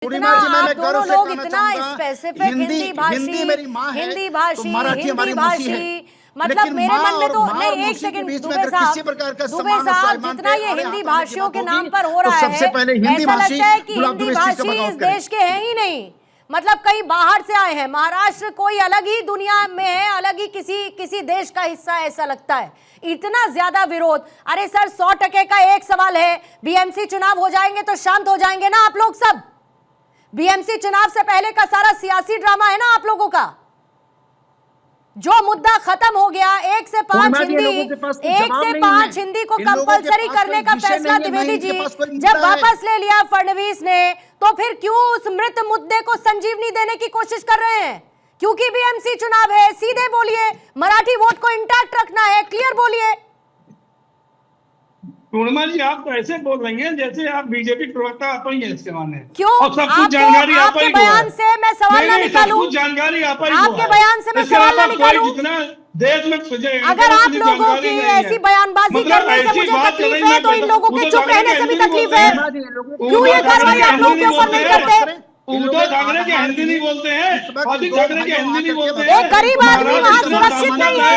इतना आप दोनों लोग इतना स्पेसिफिक हिंदी भाषी मतलब मेरे मन में तो नहीं, एक सेकंड दुबे साहब जितना ये हिंदी भाषियों के नाम पर हो रहा है, ऐसा लगता है कि हिंदी भाषी इस देश के हैं ही नहीं, मतलब कहीं बाहर से आए हैं। महाराष्ट्र कोई अलग ही दुनिया में है, अलग ही किसी देश का हिस्सा है, ऐसा लगता है। इतना ज्यादा विरोध। अरे सर 100% का एक सवाल है, बीएमसी चुनाव हो जाएंगे तो शांत हो जाएंगे ना आप लोग सब? बीएमसी चुनाव से पहले का सारा सियासी ड्रामा है ना आप लोगों का। जो मुद्दा खत्म हो गया, 1 से 5 हिंदी को कंपलसरी करने का फैसला द्विवेदी जी जब वापस ले लिया फडणवीस ने, तो फिर क्यों उस मृत मुद्दे को संजीवनी देने की कोशिश कर रहे हैं? क्योंकि बीएमसी चुनाव है, सीधे बोलिए। मराठी वोट को इंटैक्ट रखना है, क्लियर बोलिए। पूर्णिमा जी आप तो ऐसे बोल रही हैं जैसे आप बीजेपी प्रवक्ता आप ही हैं इसके माने। क्यों? और सब कुछ जानकारी आप आपके बयान से मैं सवाल ना निकालूं? जानकारी आप ही आपके बयान से मैं सवाल ना निकालूं? जितना देश में अगर आप लोगों की ऐसी बयानबाजी करने से मुझे तकलीफ है तो इन लोगों के चुप रहने से भी तकलीफ है। क्यों ये कार्रवाई आप लोगों के ऊपर नहीं करते? उद्धव ठाकरे के हिंदी नहीं बोलते हैं, आदित्य ठाकरे के हिंदी नहीं बोलते हैं। एक गरीब आदमी वहाँ सुरक्षित नहीं है,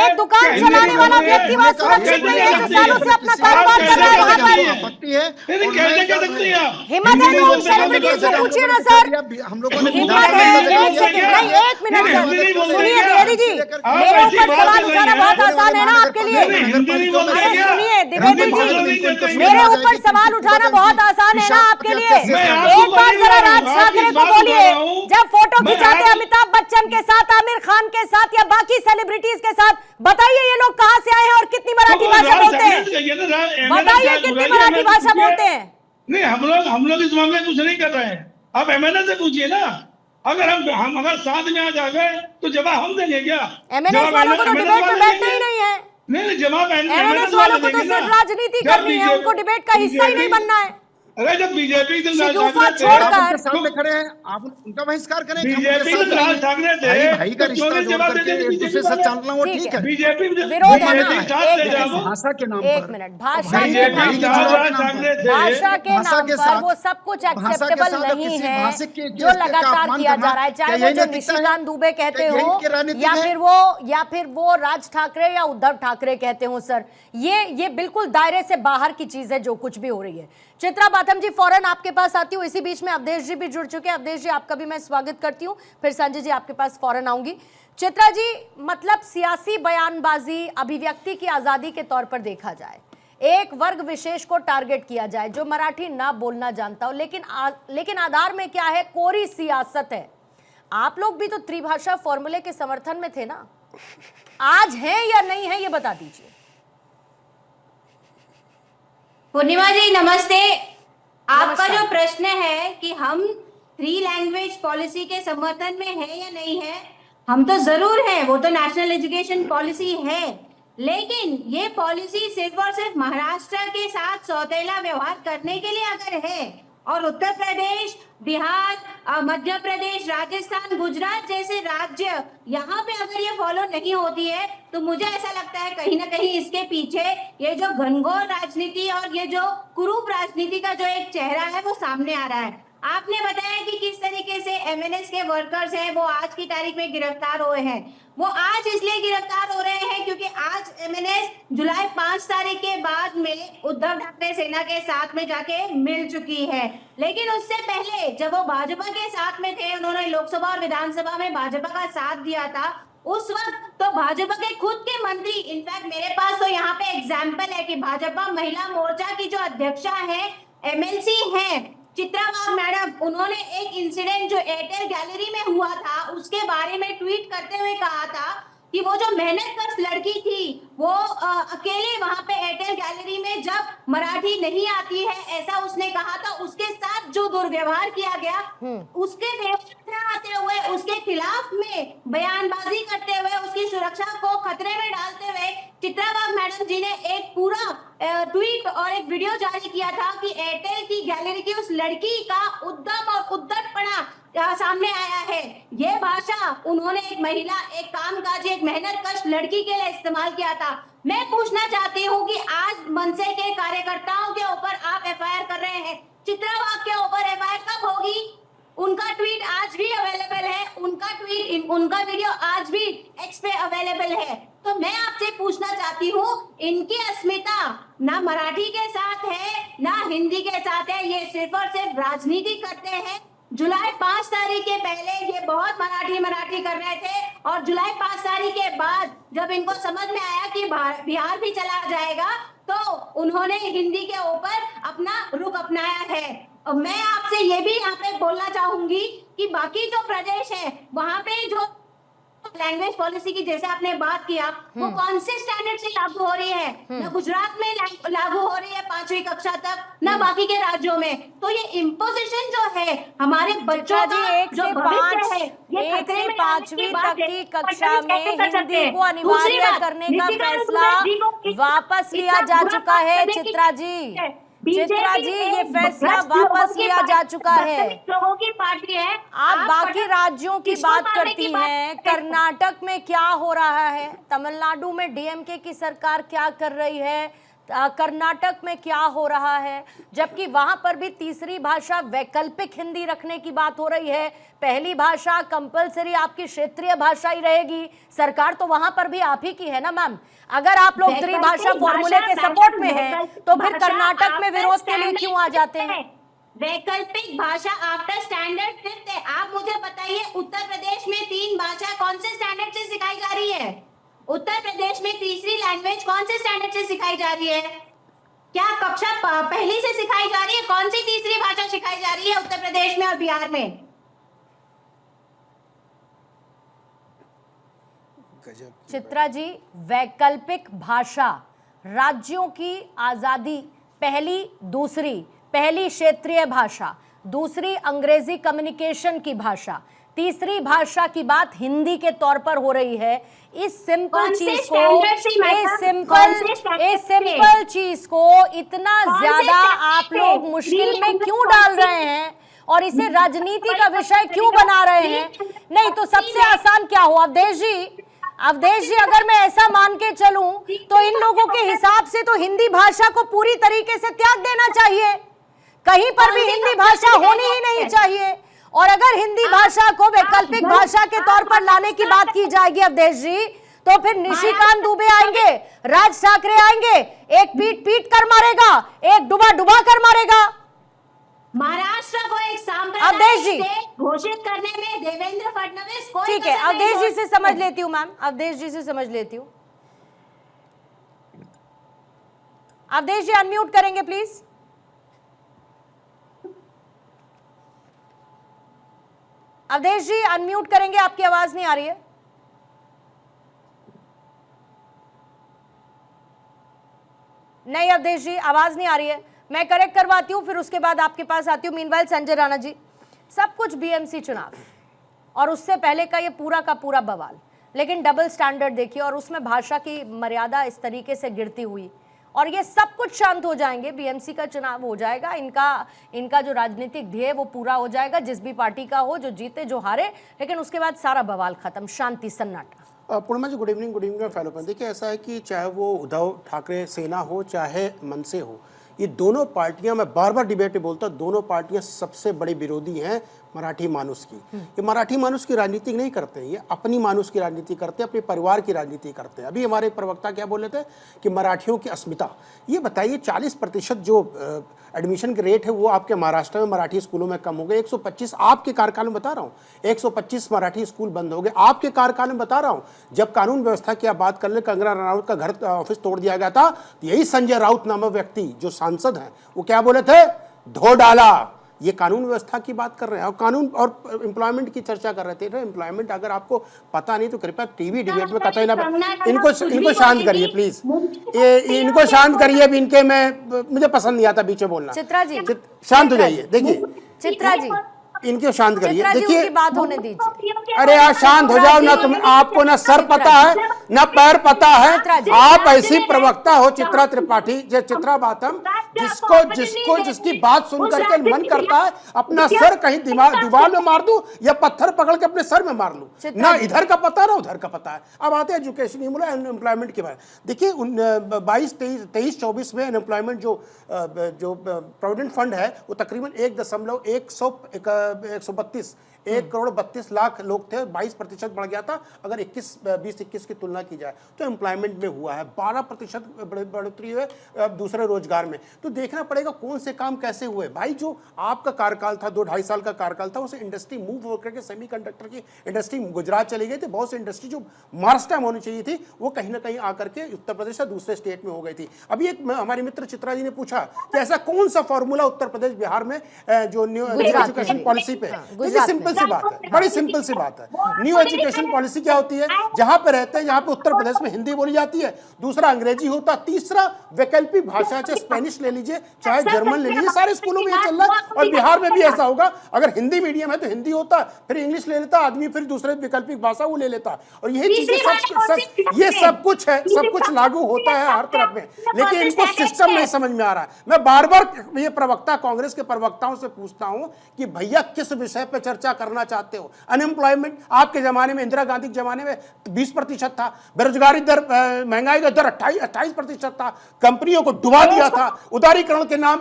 एक दुकान चलाने वाला व्यक्ति वहाँ सुरक्षित नहीं है जो सालों से अपना कारोबार कर रहा है वहाँ पर। हिम्मत है तो उन सेलिब्रिटीज से पूछिए ना सर, हिम्मत है। एक सेकंड नहीं, 1 मिनट सर सुनिए द्विवेदी जी, मेरे ऊपर सवाल उठाना बहुत आसान है ना आपके लिए। अरे सुनिए द्विवेदी जी, मेरे ऊपर सवाल उठाना बहुत आसान है ना आपके लिए। एक बार जरा राज ठाकरे को बोलिए, जब फोटो खिंचाते अमिताभ बच्चन के साथ, आमिर खान के साथ या बाकी सेलिब्रिटीज के साथ, बताइए ये लोग कहां से आए हैं और कितनी मराठी भाषा बोलते हैं? बताइए कितनी मराठी भाषा बोलते हैं? नहीं, हम लोग इस मामले में कुछ नहीं कर रहे हैं। आप एमएनए से पूछिए ना। अगर हम अगर साथ में आ गए तो जवाब हम देंगे क्या? एमएनएस वालों को तो डिबेट में बैठना ही नहीं है। नहीं, जवाब एमएनएस वालों को तो सिर्फ राजनीति करनी है, उनको डिबेट का हिस्सा ही नहीं बनना है। अरे जब बीजेपी छोड़कर सामने खड़े हैं, आप उनका बहिष्कार करें। बीजेपी राज ठाकरे थे, भाई का रिश्ता जोड़ करके एक दूसरे से चलना वो ठीक है। बीजेपी विरोध है ना, भाषा के नाम पर, एक मिनट, भाषा के नाम पर वो सब कुछ एक्सेप्टेबल नहीं है जो लगातार किया जा रहा है, चाहे वो जो निशिकांत दुबे कहते हो या फिर वो राज ठाकरे या उद्धव ठाकरे कहते हो। सर ये बिल्कुल दायरे से बाहर की चीज है जो कुछ भी हो रही है। चित्रा बाथम जी फौरन आपके पास आती हूँ, इसी बीच में अवधेश जी भी जुड़ चुके हैं। अवधेश जी आपका भी मैं स्वागत करती हूँ, फिर संजय जी आपके पास फौरन आऊंगी। चित्रा जी, मतलब सियासी बयानबाजी अभिव्यक्ति की आजादी के तौर पर देखा जाए, एक वर्ग विशेष को टारगेट किया जाए जो मराठी ना बोलना जानता हो, लेकिन आधार में क्या है? कोरी सियासत है। आप लोग भी तो त्रिभाषा फॉर्मूले के समर्थन में थे ना, आज है या नहीं है ये बता दीजिए। पूर्णिमा जी नमस्ते। आपका जो प्रश्न है कि हम 3 लैंग्वेज पॉलिसी के समर्थन में है या नहीं है, हम तो जरूर हैं, वो तो नेशनल एजुकेशन पॉलिसी है। लेकिन ये पॉलिसी सिर्फ और सिर्फ महाराष्ट्र के साथ सौतेला व्यवहार करने के लिए अगर है, और उत्तर प्रदेश, बिहार, मध्य प्रदेश, राजस्थान, गुजरात जैसे राज्य यहाँ पे अगर ये फॉलो नहीं होती है, तो मुझे ऐसा लगता है कहीं ना कहीं इसके पीछे ये जो घनघोर राजनीति और ये जो कुरूप राजनीति का जो एक चेहरा है वो सामने आ रहा है। आपने बताया कि किस तरीके से एमएनएस के वर्कर्स हैं वो आज की तारीख में गिरफ्तार हुए हैं। वो आज इसलिए गिरफ्तार हो रहे हैं क्योंकि आज एमएनएस जुलाई 5 तारीख के बाद में उद्धव ठाकरे सेना के साथ में जाके मिल चुकी है। लेकिन उससे पहले जब वो भाजपा के साथ में थे, उन्होंने लोकसभा और विधानसभा में भाजपा का साथ दिया था, उस वक्त तो भाजपा के खुद के मंत्री, इनफैक्ट मेरे पास तो यहाँ पे एग्जाम्पल है कि भाजपा महिला मोर्चा की जो अध्यक्षा है, एमएलसी है चित्रा वाघ मैडम, उन्होंने एक इंसिडेंट जो एयरटेल गैलरी में हुआ था उसके बारे में ट्वीट करते हुए कहा था कि वो जो मेहनत कश लड़की थी वो अकेले वहां पे एयरटेल गैलरी में जब मराठी नहीं आती है ऐसा उसने कहा था, उसके साथ जो दुर्व्यवहार किया गया उसके आते हुए उसके खिलाफ में बयानबाजी करते हुए उसकी सुरक्षा को खतरे में डालते हुए चित्रा वाघ मैडम जी ने एक पूरा ट्वीट और एक वीडियो जारी किया था कि एयरटेल की गैलरी की उस लड़की का उद्यम और उद्दटपना सामने आया है। ये भाषा उन्होंने एक महिला, एक कामकाजी, एक मेहनत कश लड़की के लिए इस्तेमाल किया था। मैं पूछना चाहती हूँ कि आज मनसे के कार्यकर्ताओं के ऊपर आप एफआईआर कर रहे हैं, चित्रा वाघ के ऊपर एफआईआर कब होगी? उनका ट्वीट आज भी अवेलेबल है, उनका वीडियो आज भी एक्स पे अवेलेबल है। तो मैं आपसे पूछना चाहती हूँ, इनकी अस्मिता ना मराठी के साथ है ना हिंदी के साथ है, ये सिर्फ और सिर्फ राजनीति करते हैं। जुलाई 5 तारीख के पहले ये बहुत मराठी कर रहे थे, और जुलाई 5 तारीख के बाद जब इनको समझ में आया कि बिहार भी चला जाएगा, तो उन्होंने हिंदी के ऊपर अपना रुख अपनाया है। और मैं आपसे ये भी यहाँ पे बोलना चाहूंगी कि बाकी जो प्रदेश है वहां पे जो लैंग्वेज पॉलिसी की जैसे आपने बात किया, वो कौन से स्टैंडर्ड से लागू हो रही है? ना गुजरात में लागू हो रही है 5वीं कक्षा तक, ना बाकी के राज्यों में। तो ये इम्पोजिशन जो है हमारे बच्चों का जो भविष्य है, ये खतरे में लाने की बात है। की कक्षा में हिंदी को अनिवार्य करने का फैसला वापस लिया जा चुका है। चित्रा जी, ये फैसला वापस लिया जा चुका है। लोगों की पार्टी है। आप बाकी राज्यों की बात करती हैं, कर्नाटक में क्या हो रहा है, तमिलनाडु में डीएमके की सरकार क्या कर रही है, कर्नाटक में क्या हो रहा है, जबकि वहां पर भी तीसरी भाषा वैकल्पिक हिंदी रखने की बात हो रही है। पहली भाषा कंपलसरी आपकी क्षेत्रीय भाषा ही रहेगी। सरकार तो वहां पर भी आप ही की है ना मैम। अगर आप लोग त्रिभाषा फॉर्मूले के सपोर्ट में हैं, तो फिर कर्नाटक में विरोध के लिए क्यों आ जाते हैं? वैकल्पिक भाषा आफ्टर स्टैंडर्ड 5th है। आप मुझे बताइए, उत्तर प्रदेश में 3 भाषा कौन से स्टैंडर्ड से सिखाई जा रही है? उत्तर प्रदेश में तीसरी लैंग्वेज कौन से स्टैंडर्ड से सिखाई जा रही है? क्या कक्षा पहली से सिखाई जा रही है? कौन सी तीसरी भाषा सिखाई जा रही है उत्तर प्रदेश में और बिहार में? चित्रा जी, वैकल्पिक भाषा, राज्यों की आजादी, पहली क्षेत्रीय भाषा, दूसरी अंग्रेजी कम्युनिकेशन की भाषा, तीसरी भाषा की बात हिंदी के तौर पर हो रही है। इस सिंपल चीज को इतना ज्यादा आप लोग मुश्किल में क्यों डाल रहे हैं और इसे राजनीति का विषय क्यों बना रहे हैं? नहीं तो सबसे आसान क्या हो अवधेश जी, अगर मैं ऐसा मान के चलूं तो इन लोगों के हिसाब से तो हिंदी भाषा को पूरी तरीके से त्याग देना चाहिए, कहीं पर भी हिंदी भाषा होनी ही नहीं चाहिए। और अगर हिंदी भाषा को वैकल्पिक भाषा के तौर पर लाने की बात की जाएगी अवधेश जी, तो फिर निशिकांत दुबे आएंगे, राज ठाकरे आएंगे, एक पीट कर मारेगा, एक डुबा कर मारेगा। महाराष्ट्र को एक सांप्रदायिक स्टेट घोषित करने में देवेंद्र फडणवीस कोई ठीक है, अवधेश जी से समझ लेती हूँ मैम, अवधेश जी से समझ लेती हूँ। अवधेश जी अनम्यूट करेंगे प्लीज। अवधेश जी अनम्यूट करेंगे, आपकी आवाज नहीं आ रही है। नहीं अवधेश जी, आवाज नहीं आ रही है। मैं करेक्ट करवाती हूँ, फिर उसके बाद आपके पास आती हूँ। मीनवाइल संजय राणा जी, सब कुछ बीएमसी चुनाव और उससे पहले का ये पूरा का पूरा बवाल, लेकिन डबल स्टैंडर्ड देखिए और उसमें भाषा की मर्यादा इस तरीके से गिरती हुई, और ये सब कुछ शांत हो जाएंगे। बीएमसी का चुनाव हो जाएगा, इनका जो राजनीतिक ध्येय वो पूरा हो जाएगा, जिस भी पार्टी का हो, जो जीते जो हारे, लेकिन उसके बाद सारा बवाल खत्म, शांति सन्नाटा। पूर्णिमा जी गुड इवनिंग का फैलो। देखिए ऐसा है कि चाहे वो उद्धव ठाकरे सेना हो चाहे मनसे हो, ये दोनों पार्टियां, मैं बार बार डिबेट में बोलता हूँ, दोनों पार्टियां सबसे बड़ी विरोधी हैं मराठी मानुष की। ये मराठी मानुष की राजनीति नहीं करते हैं, ये अपनी मानुष की राजनीति करते हैं, अपने परिवार की राजनीति करते हैं। अभी हमारे प्रवक्ता क्या बोले थे कि मराठियों की अस्मिता, ये बताइए 40% जो एडमिशन के रेट है वो आपके महाराष्ट्र में मराठी स्कूलों में कम हो गए। 125 आपके कार्यकाल में बता रहा हूँ, 125 मराठी स्कूल बंद हो गए आपके कार्यकाल में बता रहा हूँ। जब कानून व्यवस्था की आप बात कर ले, कंगना रनावत का घर ऑफिस तोड़ दिया गया था, तो यही संजय राउत नामक व्यक्ति जो सांसद हैं वो क्या बोले थे, धो डाला। ये कानून व्यवस्था की बात कर रहे हैं और कानून और एम्प्लॉयमेंट की चर्चा कर रहे थे। एम्प्लॉयमेंट अगर आपको पता नहीं तो कृपया टीवी डिबेट में कतई ना, इनको शांत करिए प्लीज, ये इनको शांत करिए। अभी इनके मुझे पसंद नहीं आता बीच में बोलना। चित्रा जी शांत हो जाइए। देखिए चित्रा जी इनके शांत करिए, देखिए बात होने दीजिए। अरे यार शांत हो जाओ ना तुम, आपको ना सर पता है ना पैर पता है। आप ऐसी प्रवक्ता हो चित्रा त्रिपाठी, चित्रा बाथम, जिसकी बात सुन करके मन करता है अपना सर कहीं दीवार में मार दूं या पत्थर पकड़ के अपने सर में मार लूं। ना इधर का पता ना उधर का पता है। अब आते हैं एजुकेशन एम्प्लॉयमेंट के बारे। देखिए 22-23-24 में अनएम्प्लॉयमेंट जो प्रोविडेंट फंड है वो तकरीबन 1 करोड़ 32 लाख लोग थे, 22% बढ़ गया था अगर 20-21 की तुलना की जाए तो एम्प्लॉयमेंट में हुआ है 12% बढ़ोतरी हुई है दूसरे रोजगार में। तो देखना पड़ेगा कौन से काम कैसे हुए भाई। जो आपका कार्यकाल था 2-2.5 साल का कार्यकाल था, उसे इंडस्ट्री मूव होकर के सेमीकंडक्टर की इंडस्ट्री गुजरात चली गई थी। बहुत सी इंडस्ट्री जो महाराष्ट्र में होनी चाहिए थी वो कहीं ना कहीं आकर के उत्तर प्रदेश या दूसरे स्टेट में हो गई थी। अभी एक हमारे मित्र चित्रा जी ने पूछा कि ऐसा कौन सा फॉर्मूला उत्तर प्रदेश बिहार में जो न्यू एजुकेशन पॉलिसी पे, सिंपल सी बात है, बड़ी सिंपल सी बात है। न्यू एजुकेशन पॉलिसी क्या होती है? जहां पे रहते हैं, जहां पे उत्तर प्रदेश में हिंदी बोली जाती है, दूसरा अंग्रेजी होता, तीसरा वैकल्पिक भाषा, चाहे स्पेनिश ले लीजिए चाहे जर्मन ले लीजिए, सारे स्कूलों में ये चल रहा है और बिहार में भी ऐसा होगा। अगर हिंदी मीडियम है तो हिंदी होता, फिर इंग्लिश ले लेता आदमी, फिर दूसरे वैकल्पिक भाषा वो ले लेता। और यही चीजें ये सब कुछ है, सब कुछ लागू होता है हर तरफ में, लेकिन इनको सिस्टम नहीं समझ में आ रहा है। मैं बार बार ये प्रवक्ता, कांग्रेस के प्रवक्ताओं से पूछता हूं कि भैया किस विषय पर चर्चा करना चाहते हो? अनएम्प्लॉयमेंट आपके जमाने में, इंदिरा गांधी के जमाने में 20% था, बेरोजगारी दर, महंगाई का दर 28% था, कंपनियों को डुबा दिया था, उदारीकरण के नाम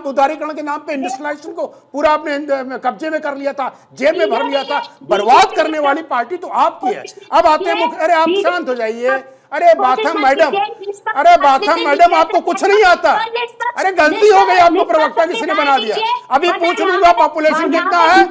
पे इंडस्ट्रियलाइजेशन को पूरा आपने कब्जे में कर लिया था, जेब में भर लिया था। बर्बाद करने वाली पार्टी तो आपकी है। अब आते हैं अरे आप शांत हो जाइए। अरे बाथम मैडम आपको कुछ नहीं आता। अरे गलती हो गई, आपको प्रवक्ता किसी ने बना दिया। अभी पूछ लूंगा पॉपुलेशन कितना है,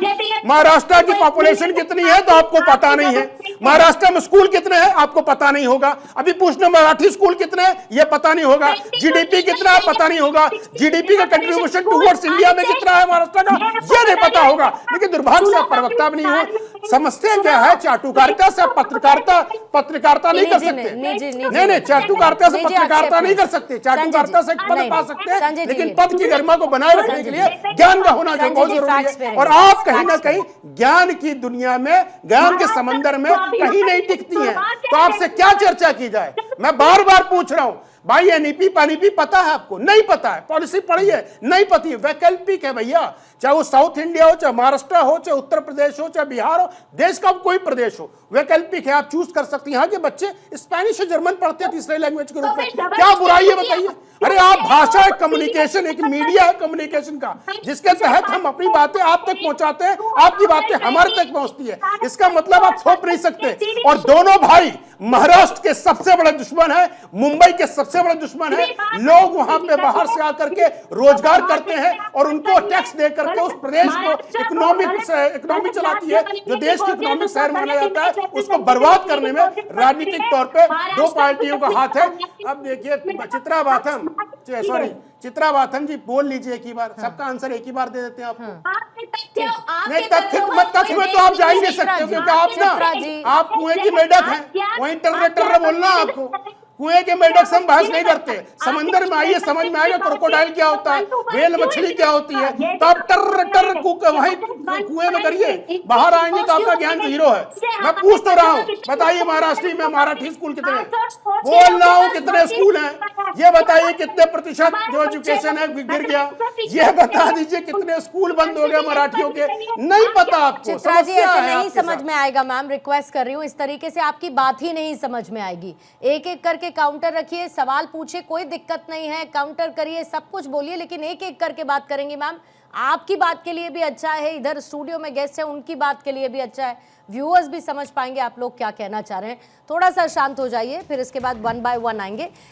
महाराष्ट्र की पॉपुलेशन कितनी है तो आपको पता नहीं है। महाराष्ट्र में स्कूल कितने हैं आपको पता नहीं होगा। अभी पूछना मराठी स्कूल कितने हैं ये पता नहीं होगा। जीडीपी कितना है पता नहीं होगा। जीडीपी का कंट्रीब्यूशन टुवर्ड्स इंडिया में कितना है महाराष्ट्र का ये नहीं पता होगा। लेकिन दुर्भाग्य से प्रवक्ता भी नहीं हो। समझते क्या है? चाटुकारिता से पत्रकारिता नहीं कर सकते। नहीं, चाटुकारिता से पत्रकारिता नहीं कर सकते। चाटुकारिता से पद पा सकते हैं, लेकिन पद की गरिमा को बनाए रखने के लिए ज्ञान का होना बहुत जरूरी है। और आप कहीं ना कहीं ज्ञान की दुनिया में, ज्ञान के समंदर में कहीं नहीं टिकती हैं। तो आपसे क्या चर्चा की जाए? मैं बार बार पूछ रहा हूं भाई, एनईपी पानीपी पता है आपको? नहीं पता है। पॉलिसी पढ़ी है? नहीं पती है। वैकल्पिक है भैया, चाहे वो साउथ इंडिया हो, चाहे महाराष्ट्र हो, चाहे उत्तर प्रदेश हो, चाहे बिहार हो, देश का कोई प्रदेश हो, वैकल्पिक है। आप चूज कर सकते हैं। यहाँ के बच्चे स्पेनिश और जर्मन पढ़ते हैं तीसरे लैंग्वेज के रूप में, क्या बुराई है बताइए? अरे आप भाषा है, कम्युनिकेशन, एक मीडिया है कम्युनिकेशन का, जिसके तहत हम अपनी बातें आप तक पहुंचाते हैं, आपकी बातें हमारे तक पहुंचती है। इसका मतलब आप थोप नहीं सकते। और दोनों भाई महाराष्ट्र के सबसे बड़े दुश्मन है, मुंबई के सबसे बड़े दुश्मन है। लोग वहां पे बाहर से आकर के रोजगार करते हैं और उनको टैक्स दे करके उस प्रदेश को इकोनॉमी चलाती है। जो देश की इकोनॉमिक शहर माना जाता है, उसको बर्बाद करने में राजनीतिक तौर पे दो पार्टियों का हाथ है। अब देखिए चित्रा बाथम जी बोल लीजिए एक ही बार, सबका आंसर एक ही बार दे देते हैं आपको। नहीं, तथ्य में तो आप जा ही नहीं सकते हो, क्योंकि आप कुएं की मेढक हैं। वहीं टर्र बोलना आपको। कुएं के मेढक से हम बहस नहीं करते। समंदर में आइए, समझ में आएगा क्रोकोडाइल क्या होता है, व्हेल मछली क्या होती है। तो आप टर्र वहीं कुएं में करिए, बाहर आएंगे तो आपका ज्ञान जीरो है। मैं पूछ तो रहा हूँ, बताइए महाराष्ट्र में मराठी स्कूल कितने हैं? बोल रहा हूँ कितने स्कूल हैं ये बताइए। कितने प्रतिशत जो एजुकेशन है गिर गया ये बता दीजिए। कितने स्कूल बंद हो गए मराठियों के? नहीं पता आपको। चित्रा जी ऐसे नहीं समझ में आएगा मैम, रिक्वेस्ट कर रही हूँ। इस तरीके से आपकी बात ही नहीं समझ में आएगी। एक एक करके काउंटर रखिए, सवाल पूछिए, कोई दिक्कत नहीं है, काउंटर करिए, सब कुछ बोलिए, लेकिन एक एक करके बात करेंगे मैम। आपकी बात के लिए भी अच्छा है, इधर स्टूडियो में गेस्ट है उनकी बात के लिए भी अच्छा है, व्यूअर्स भी समझ पाएंगे आप लोग क्या कहना चाह रहे हैं। थोड़ा सा शांत हो जाइए, फिर इसके बाद 1 बाय 1 आएंगे।